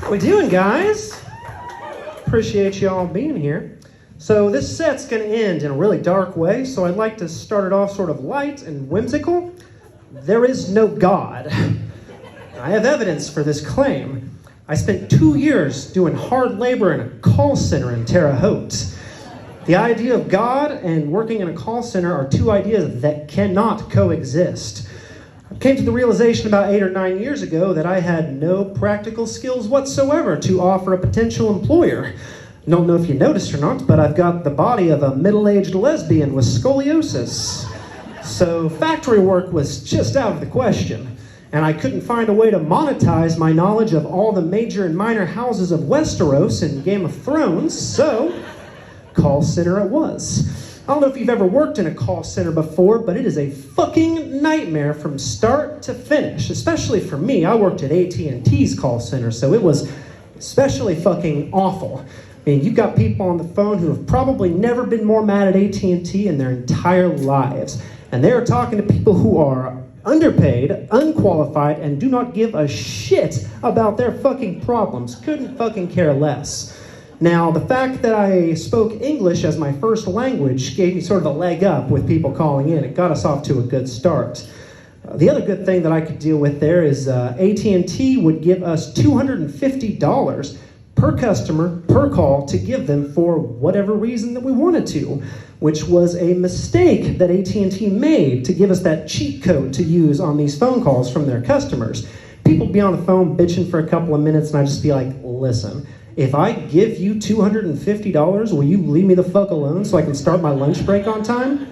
How we doing, guys? Appreciate you all being here. So this set's going to end in a really dark way, so I'd like to start it off sort of light and whimsical. There is no God. I have evidence for this claim. I spent 2 years doing hard labor in a call center in Terre, Haute. The idea of God and working in a call center are two ideas that cannot coexist. I came to the realization about 8 or 9 years ago that I had no practical skills whatsoever to offer a potential employer. I don't know if you noticed or not, but I've got the body of a middle-aged lesbian with scoliosis. So factory work was just out of the question, and I couldn't find a way to monetize my knowledge of all the major and minor houses of Westeros and Game of Thrones, so call center it was. I don't know if you've ever worked in a call center before, but it is a fucking nightmare from start to finish, especially for me. I worked at AT&T's call center, so it was especially fucking awful. I mean, you've got people on the phone who have probably never been more mad at AT&T in their entire lives. And they are talking to people who are underpaid, unqualified, and do not give a shit about their fucking problems. Couldn't fucking care less. Now, the fact that I spoke English as my first language gave me sort of a leg up with people calling in. It got us off to a good start. The other good thing that I could deal with there is AT&T would give us $250 per customer, per call, to give them for whatever reason that we wanted to, which was a mistake that AT&T made to give us that cheat code to use on these phone calls from their customers. People would be on the phone bitching for a couple of minutes, and I'd just be like, listen, if I give you $250, will you leave me the fuck alone so I can start my lunch break on time?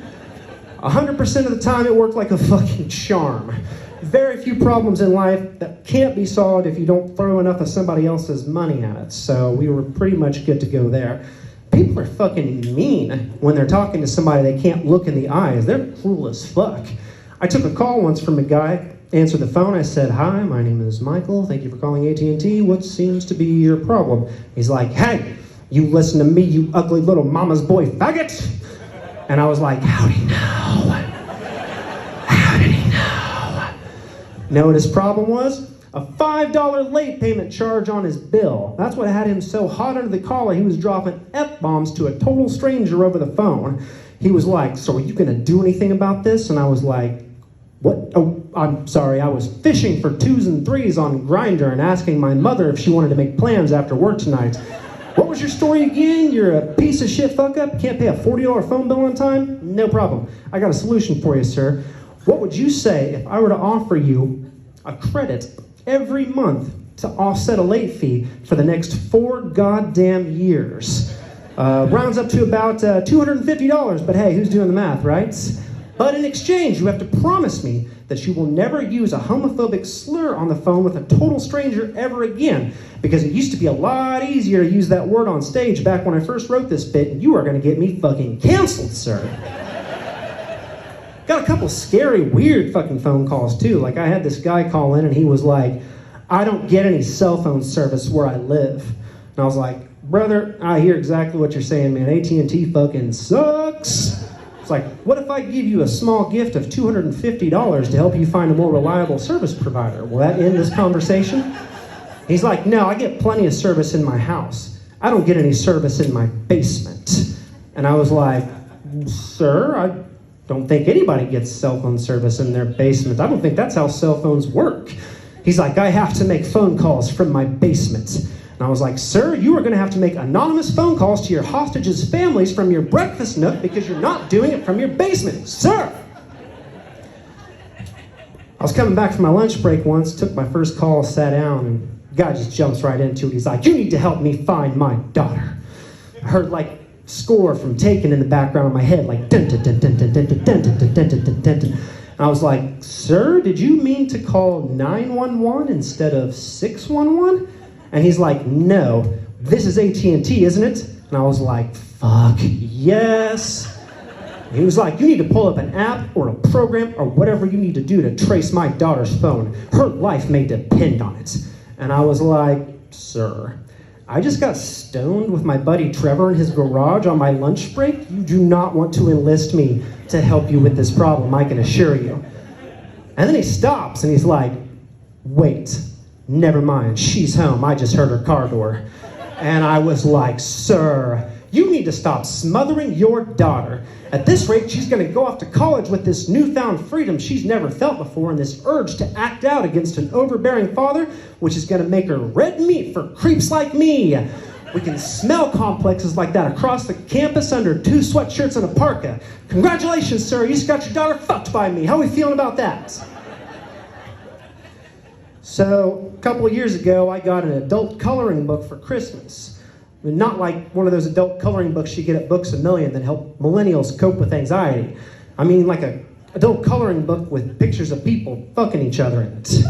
100% of the time, it worked like a fucking charm. Very few problems in life that can't be solved if you don't throw enough of somebody else's money at it. So we were pretty much good to go there. People are fucking mean when they're talking to somebody they can't look in the eyes. They're cruel as fuck. I took a call once from a guy, answered the phone. I said, "Hi, my name is Michael. Thank you for calling AT&T. What seems to be your problem?" He's like, "Hey, you listen to me, you ugly little mama's boy faggot." And I was like, how did he know? How did he know? Know what his problem was? A $5 late payment charge on his bill. That's what had him so hot under the collar, he was dropping F-bombs to a total stranger over the phone. He was like, "So are you gonna do anything about this?" And I was like, "What? Oh, I'm sorry, I was fishing for 2s and 3s on Grindr and asking my mother if she wanted to make plans after work tonight. What was your story again? You're a piece of shit fuck up? Can't pay a $40 phone bill on time? No problem. I got a solution for you, sir. What would you say if I were to offer you a credit every month to offset a late fee for the next 4 goddamn years? Rounds up to about $250, but hey, who's doing the math, right? But in exchange, you have to promise me that you will never use a homophobic slur on the phone with a total stranger ever again, because it used to be a lot easier to use that word on stage back when I first wrote this bit, and you are going to get me fucking canceled, sir." Got a couple scary, weird fucking phone calls, too. Like, I had this guy call in, and he was like, "I don't get any cell phone service where I live." And I was like, "Brother, I hear exactly what you're saying, man. AT&T fucking sucks." It's like, what if I give you a small gift of $250 to help you find a more reliable service provider? Will that end this conversation? He's like, "No, I get plenty of service in my house. I don't get any service in my basement." And I was like, "Sir, I don't think anybody gets cell phone service in their basement. I don't think that's how cell phones work." He's like, "I have to make phone calls from my basement." And I was like, "Sir, you are going to have to make anonymous phone calls to your hostages' families from your breakfast nook because you're not doing it from your basement, sir." I was coming back from my lunch break once, took my first call, sat down, and the guy just jumps right into it. He's like, "You need to help me find my daughter." I heard like score from Taken in the background of my head, like dun dun dun dun dun dun dun dun dun dun dun dun dun. I was like, "Sir, did you mean to call 911 instead of 611? And he's like, "No, this is AT&T, isn't it?" And I was like, "Fuck, yes." And he was like, "You need to pull up an app or a program or whatever you need to do to trace my daughter's phone. Her life may depend on it." And I was like, "Sir, I just got stoned with my buddy Trevor in his garage on my lunch break. You do not want to enlist me to help you with this problem, I can assure you." And then he stops and he's like, "Wait, "Never mind, she's home. I just heard her car door." And I was like, "Sir, you need to stop smothering your daughter. At this rate, she's going to go off to college with this newfound freedom she's never felt before and this urge to act out against an overbearing father, which is going to make her red meat for creeps like me. We can smell complexes like that across the campus under 2 sweatshirts and a parka. Congratulations, sir. You just got your daughter fucked by me. How are we feeling about that?" So, a couple of years ago, I got an adult coloring book for Christmas. I mean, not like one of those adult coloring books you get at Books A Million that help millennials cope with anxiety. I mean like an adult coloring book with pictures of people fucking each other in it.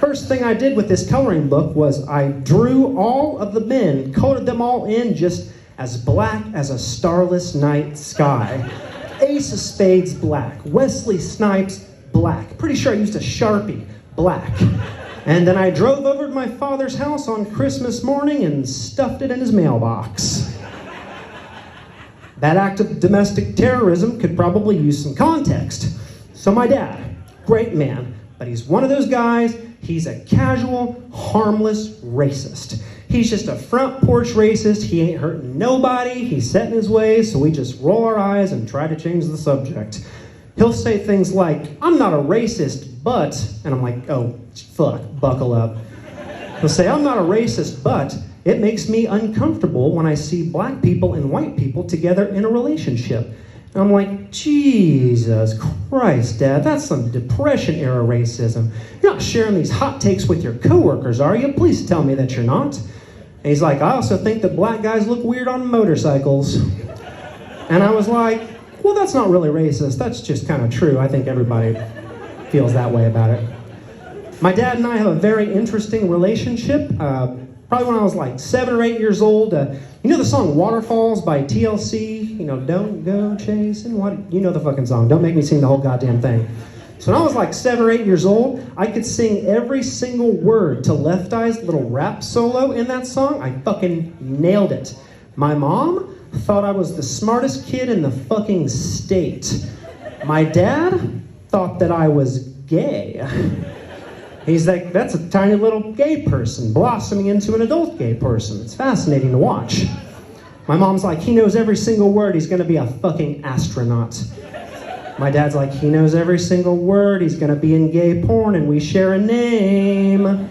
First thing I did with this coloring book was I drew all of the men, colored them all in just as black as a starless night sky. Ace of Spades, black. Wesley Snipes, black. Pretty sure I used a Sharpie, black. And then I drove over to my father's house on Christmas morning and stuffed it in his mailbox. That act of domestic terrorism could probably use some context. So my dad, great man, but he's one of those guys, he's a casual, harmless racist. He's just a front porch racist, he ain't hurting nobody, he's set in his ways, so we just roll our eyes and try to change the subject. He'll say things like, "I'm not a racist, but," and I'm like, "Oh, fuck, buckle up." He'll say, "I'm not a racist, but it makes me uncomfortable when I see black people and white people together in a relationship." And I'm like, "Jesus Christ, Dad, that's some Depression-era racism. You're not sharing these hot takes with your coworkers, are you? Please tell me that you're not." And he's like, "I also think that black guys look weird on motorcycles." And I was like, "Well, that's not really racist. That's just kind of true. I think everybody feels that way about it." My dad and I have a very interesting relationship. Probably when I was like 7 or 8 years old. You know the song Waterfalls by TLC? You know, "Don't go chasing what..." You know the fucking song. Don't make me sing the whole goddamn thing. So when I was like 7 or 8 years old, I could sing every single word to Left Eye's little rap solo in that song. I fucking nailed it. My mom thought I was the smartest kid in the fucking state. My dad thought that I was gay. He's like, "That's a tiny little gay person blossoming into an adult gay person. It's fascinating to watch." My mom's like, "He knows every single word. He's gonna be a fucking astronaut." My dad's like, "He knows every single word. He's gonna be in gay porn and we share a name."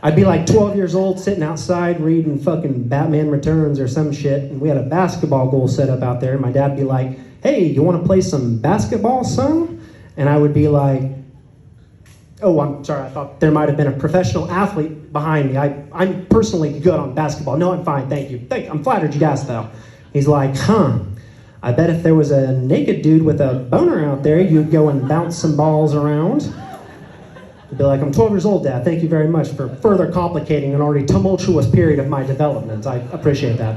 I'd be like 12 years old sitting outside reading fucking Batman Returns or some shit, and we had a basketball goal set up out there, and my dad'd be like, "Hey, you wanna play some basketball, son?" And I would be like, "Oh, I'm sorry, I thought there might have been a professional athlete behind me. I'm personally good on basketball." "No, I'm fine, thank you. I'm flattered you'd ask, though." He's like, I bet if there was a naked dude with a boner out there, you'd go and bounce some balls around." I'd be like, "I'm 12 years old, Dad. Thank you very much for further complicating an already tumultuous period of my development. I appreciate that."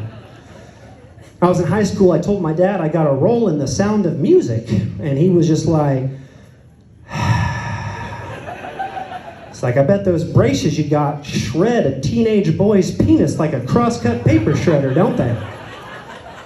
When I was in high school, I told my dad I got a role in The Sound of Music, and he was just like, it's like, "I bet those braces you got shred a teenage boy's penis like a cross-cut paper shredder, don't they?"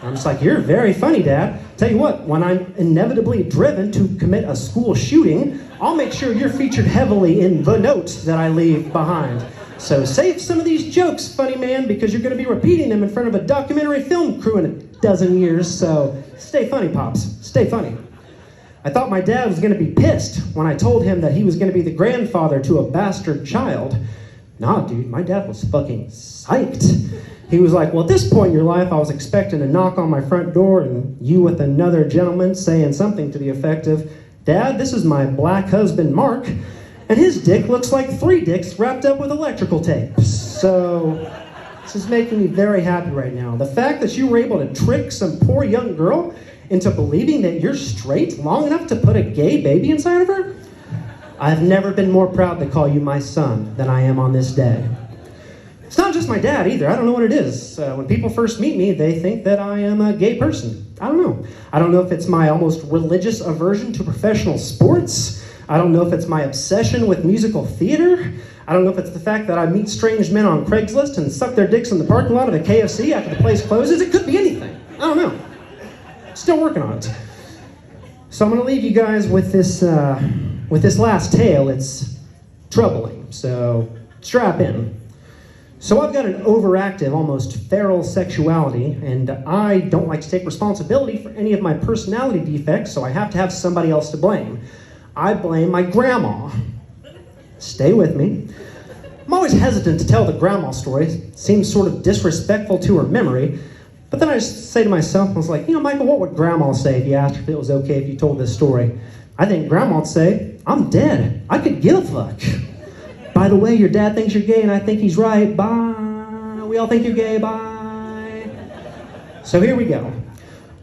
I'm just like, "You're very funny, Dad. Tell you what, when I'm inevitably driven to commit a school shooting, I'll make sure you're featured heavily in the notes that I leave behind. So save some of these jokes, funny man, because you're going to be repeating them in front of a documentary film crew in a dozen years, so stay funny, Pops. Stay funny." I thought my dad was going to be pissed when I told him that he was going to be the grandfather to a bastard child. Nah, dude, my dad was fucking psyched. He was like, "Well, at this point in your life, I was expecting a knock on my front door and you with another gentleman saying something to the effect of, 'Dad, this is my black husband, Mark, and his dick looks like 3 dicks wrapped up with electrical tape.' So this is making me very happy right now. The fact that you were able to trick some poor young girl into believing that you're straight long enough to put a gay baby inside of her? I've never been more proud to call you my son than I am on this day." It's not just my dad either. I don't know what it is. When people first meet me, they think that I am a gay person. I don't know. I don't know if it's my almost religious aversion to professional sports. I don't know if it's my obsession with musical theater. I don't know if it's the fact that I meet strange men on Craigslist and suck their dicks in the parking lot of a KFC after the place closes. It could be anything. I don't know. Still working on it. So I'm going to leave you guys with this last tale. It's troubling, so strap in. So I've got an overactive, almost feral sexuality, and I don't like to take responsibility for any of my personality defects, so I have to have somebody else to blame. I blame my grandma. Stay with me. I'm always hesitant to tell the grandma story. It seems sort of disrespectful to her memory. But then I just say to myself, I was like, Michael, what would grandma say if you asked her if it was okay if you told this story? I think grandma would say, I'm dead. I could give a fuck. By the way, your dad thinks you're gay and I think he's right. Bye. We all think you're gay. Bye. So here we go.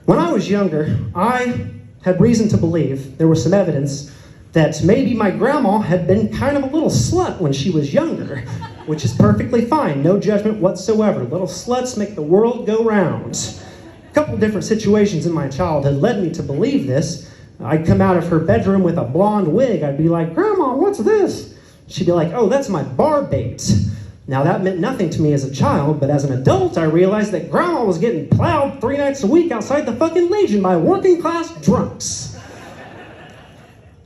When I was younger, I had reason to believe there was some evidence that maybe my grandma had been kind of a little slut when she was younger, which is perfectly fine, no judgment whatsoever. Little sluts make the world go round. A couple different situations in my childhood led me to believe this. I'd come out of her bedroom with a blonde wig. I'd be like, Grandma, what's this? She'd be like, oh, that's my bar bait. Now that meant nothing to me as a child, but as an adult, I realized that Grandma was getting plowed 3 nights a week outside the fucking Legion by working class drunks.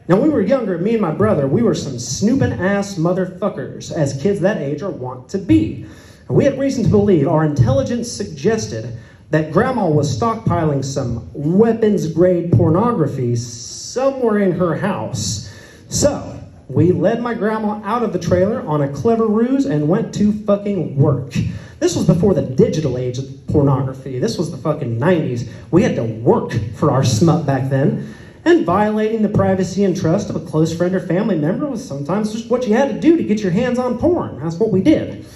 Now, when we were younger, me and my brother, we were some snooping-ass motherfuckers, as kids that age are wont to be. And we had reason to believe, our intelligence suggested, that Grandma was stockpiling some weapons-grade pornography somewhere in her house. So, we led my grandma out of the trailer on a clever ruse and went to fucking work. This was before the digital age of pornography. This was the fucking 90s. We had to work for our smut back then. And violating the privacy and trust of a close friend or family member was sometimes just what you had to do to get your hands on porn. That's what we did.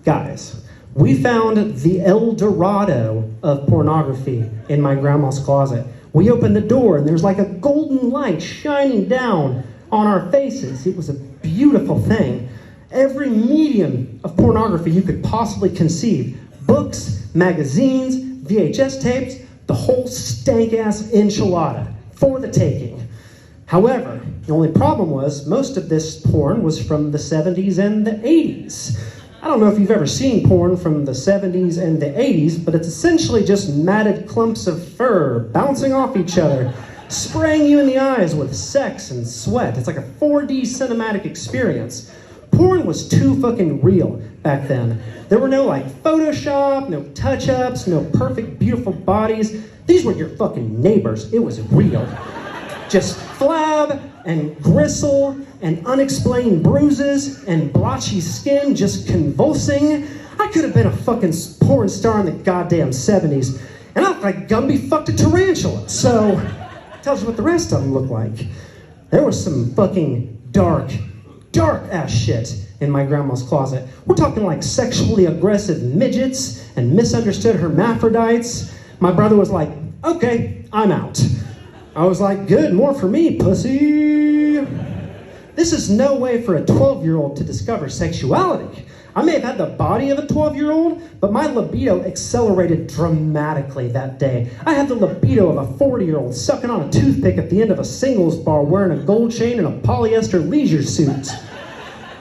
Guys, we found the El Dorado of pornography in my grandma's closet. We opened the door and there's like a golden light shining down on our faces. It was a beautiful thing. Every medium of pornography you could possibly conceive. Books, magazines, VHS tapes, the whole stank-ass enchilada. For the taking. However, the only problem was most of this porn was from the 70s and the 80s. I don't know if you've ever seen porn from the 70s and the 80s, but it's essentially just matted clumps of fur bouncing off each other, spraying you in the eyes with sex and sweat. It's like a 4D cinematic experience. Porn was too fucking real back then. There were no Photoshop, no touch-ups, no perfect, beautiful bodies. These were your fucking neighbors. It was real. Just flab and gristle and unexplained bruises and blotchy skin just convulsing. I could have been a fucking porn star in the goddamn 70s. And I looked like Gumby fucked a tarantula. So, tells you what the rest of them look like. There was some fucking dark ass shit in my grandma's closet. We're talking like sexually aggressive midgets and misunderstood hermaphrodites. My brother was like, okay, I'm out. I was like, good, more for me, pussy. This is no way for a 12-year-old to discover sexuality. I may have had the body of a 12-year-old, but my libido accelerated dramatically that day. I had the libido of a 40-year-old sucking on a toothpick at the end of a singles bar wearing a gold chain and a polyester leisure suit.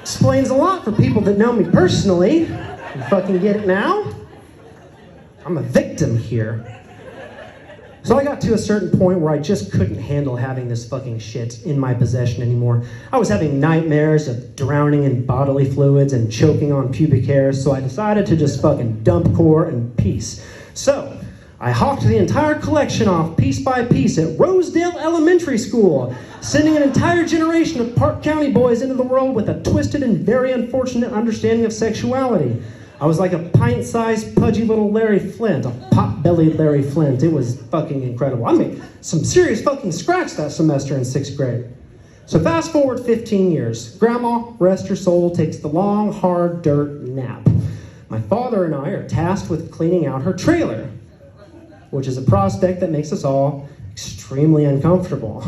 Explains a lot for people that know me personally. You fucking get it now? I'm a victim here. So I got to a certain point where I just couldn't handle having this fucking shit in my possession anymore. I was having nightmares of drowning in bodily fluids and choking on pubic hairs, so I decided to just fucking dump core and peace. So I hawked the entire collection off piece by piece at Rosedale Elementary School, sending an entire generation of Park County boys into the world with a twisted and very unfortunate understanding of sexuality. I was like a pint-sized, pudgy little Larry Flint, a pot-bellied Larry Flint. It was fucking incredible. I made some serious fucking scratch that semester in 6th grade. So fast forward 15 years. Grandma, rest her soul, takes the long, hard dirt nap. My father and I are tasked with cleaning out her trailer, which is a prospect that makes us all extremely uncomfortable.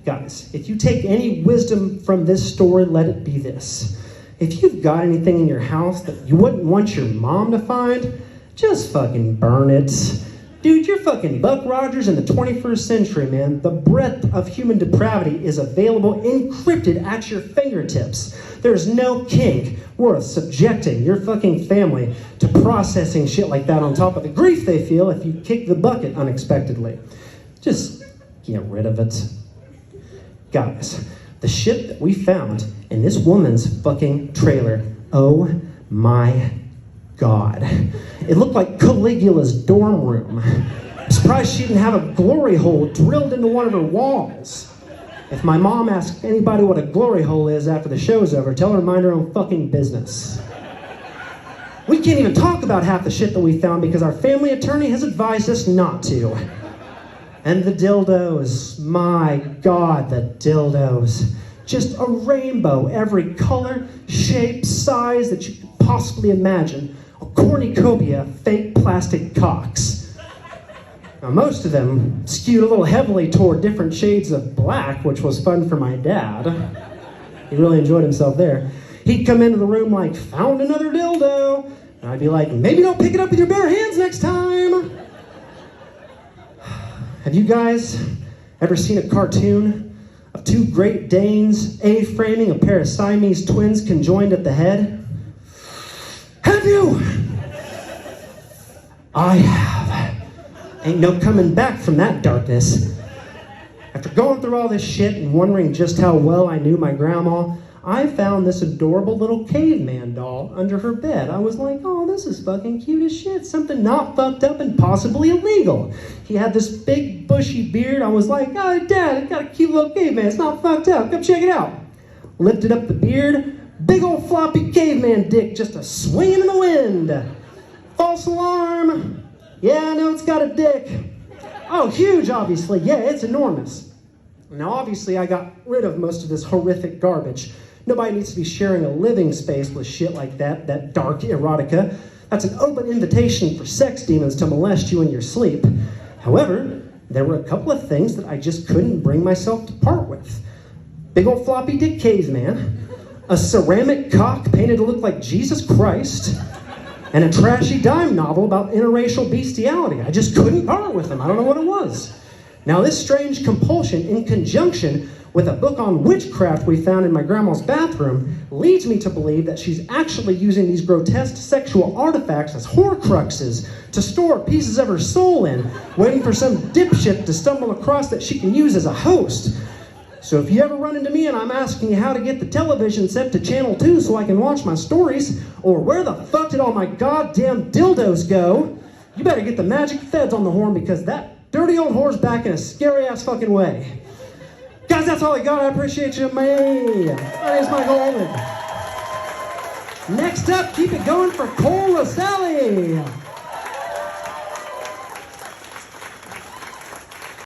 Guys, if you take any wisdom from this story, let it be this. If you've got anything in your house that you wouldn't want your mom to find, just fucking burn it. Dude, you're fucking Buck Rogers in the 21st century, man. The breadth of human depravity is available encrypted at your fingertips. There's no kink worth subjecting your fucking family to processing shit like that on top of the grief they feel if you kick the bucket unexpectedly. Just get rid of it. Guys, the shit that we found in this woman's fucking trailer. Oh my God. It looked like Caligula's dorm room. I'm surprised she didn't have a glory hole drilled into one of her walls. If my mom asks anybody what a glory hole is after the show's over, tell her to mind her own fucking business. We can't even talk about half the shit that we found because our family attorney has advised us not to. And the dildos, my God, the dildos. Just a rainbow, every color, shape, size that you could possibly imagine. A cornucopia of fake plastic cocks. Now, most of them skewed a little heavily toward different shades of black, which was fun for my dad. He really enjoyed himself there. He'd come into the room like, found another dildo. And I'd be like, maybe don't pick it up with your bare hands next time. Have you guys ever seen a cartoon of two Great Danes A-framing a pair of Siamese twins conjoined at the head? Have you? I have. Ain't no coming back from that darkness. After going through all this shit and wondering just how well I knew my grandma, I found this adorable little caveman doll under her bed. I was like, oh, this is fucking cute as shit. Something not fucked up and possibly illegal. He had this big bushy beard. I was like, oh, Dad, I got a cute little caveman. It's not fucked up. Come check it out. Lifted up the beard. Big old floppy caveman dick just a swinging in the wind. False alarm. Yeah, I know it's got a dick. Oh, huge, obviously. Yeah, it's enormous. Now, obviously, I got rid of most of this horrific garbage. Nobody needs to be sharing a living space with shit like that dark erotica. That's an open invitation for sex demons to molest you in your sleep. However, there were a couple of things that I just couldn't bring myself to part with. Big old floppy dick caveman, a ceramic cock painted to look like Jesus Christ, and a trashy dime novel about interracial bestiality. I just couldn't part with them. I don't know what it was. Now, this strange compulsion, in conjunction with a book on witchcraft we found in my grandma's bathroom, leads me to believe that she's actually using these grotesque sexual artifacts as horcruxes to store pieces of her soul in, waiting for some dipshit to stumble across that she can use as a host. So if you ever run into me and I'm asking you how to get the television set to channel 2 so I can watch my stories, or where the fuck did all my goddamn dildos go, you better get the magic feds on the horn because that dirty old whore's back in a scary-ass fucking way. Guys, that's all I got. I appreciate you, man. My name's Michael Oellig. Next up, keep it going for Cole Rosselli.